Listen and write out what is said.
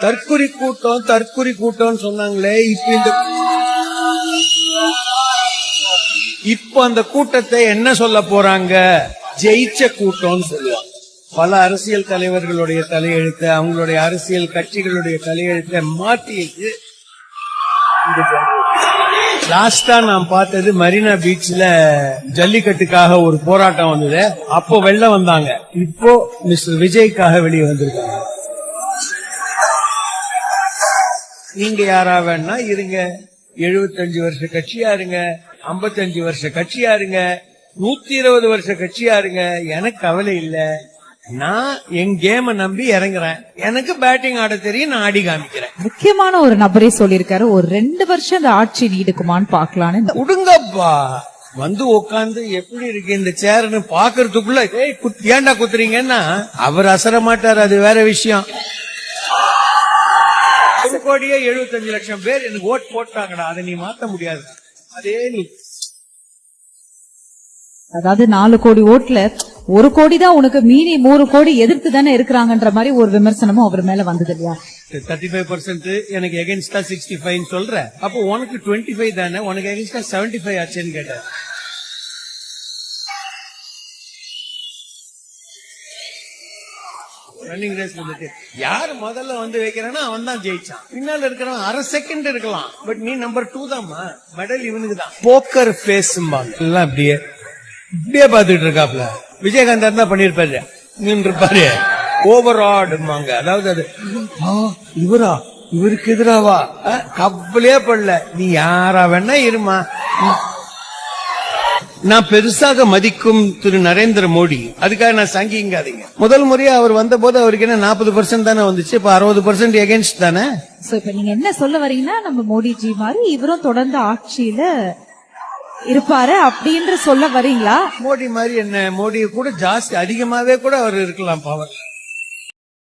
தற்குறி கூட்டம் சொன்னாங்களே, இப்ப அந்த கூட்டத்தை என்ன சொல்ல போறாங்க? ஜெயிச்ச கூட்டம்னு சொல்லுவாங்க. பல அரசியல் தலைவர்களுடைய தலையெழுத்த, அவங்களுடைய அரசியல் கட்சிகளுடைய தலையெழுத்த மாத்திட்டு லாஸ்டா நான் பார்த்தது மரீனா பீச்ல ஜல்லிக்கட்டுக்காக ஒரு போராட்டம் வந்தது. அப்போ வெளில வந்தாங்க. இப்போ மிஸ்டர் விஜய்க்காக வெளியே வந்திருக்காங்க. நீங்க யாரா வேணா இருங்க, 75 வருஷ கட்சியா இருங்க, 55 வருஷ கட்சியா இருங்க, 120 வருஷ கட்சியா இருங்க, எனக்கு கவலை இல்ல. நான் என் கேம நம்பி இறங்குறேன். எனக்கு பேட்டிங் ஆட தெரியும், நான் ஆடி காமிக்கிறேன். முக்கியமான ஒரு நபரே சொல்லிருக்காரு, ஒரு 2 வருஷம் இந்த ஆட்சி நீடிக்குமான்னு பாக்கலான்னு. உடுங்கப்பா, வந்து உட்காந்து எப்படி இருக்கு இந்த சேர்னு பாக்குறதுக்குள்ள ஏன்டா குத்துறீங்கன்னா அவர் அசர மாட்டார், அது வேற விஷயம். 1,75,00,000 பேர் எனக்கு ஓட் போட்டாங்கடா, அதை நீ மாத்த முடியாது. அதே நீ அதாவது 4 கோடி ஓட்டுல 1 கோடி தான் உனக்கு, மீறி 3 கோடி எதிர்த்து தானே இருக்கிறாங்கன்ற மாதிரி ஒரு விமர்சனமும் அவர் மேல வந்தது இல்லையா? 35% எனக்கு எகென்ஸ்டா 65 சொல்ற, அப்போ உனக்கு 25 தானே, உனக்கு எகென்ஸ்டா 75 ஆச்சுன்னு கேட்டார். ரன்னிங் ரேஸ் வந்துட்டு யாரு முதல்ல வந்து வைக்கிறானா அவன் தான் ஜெயிச்சான். பின்னால இருக்கிறவன் அரை செகண்ட் இருக்கலாம், பட் நீ நம்பர் 2 தான்மா. மெடல் இவனுக்கு தான். போக்கர் ஃபேஸ் எல்லாம் இப்படியே பாத்துட்டு இருக்காப்ல. விஜயகாந்த் தான் பண்ணிருப்பாரு, நின்றுப்பாரு. ஓவர் ஆடுமாங்க, அதாவது அது இவரா, இவருக்கு எதிராவா கவலையே படல. நீ யாரா வேணா இருமா. நான் பெருசாக மதிக்கும் திரு நரேந்திர மோடி, அதுக்காக நான் சங்கிங்காதீங்க. முதல் முறையா அவர் வந்த போது அவருக்கு என்ன 40% தானே வந்துச்சு, இப்ப 60% எகென்ஸ்ட் தானே. இப்ப நீங்க என்ன சொல்ல வரீங்கன்னா, நம்ம மோடிஜி மாதிரி இவரும் தொடர்ந்து ஆட்சியில இருப்பாரு அப்படின்ற சொல்ல வரீங்களா? மோடி மாதிரி என்ன, மோடி கூட ஜாஸ்தி அதிகமாவே கூட அவர் இருக்கலாம் பவர்.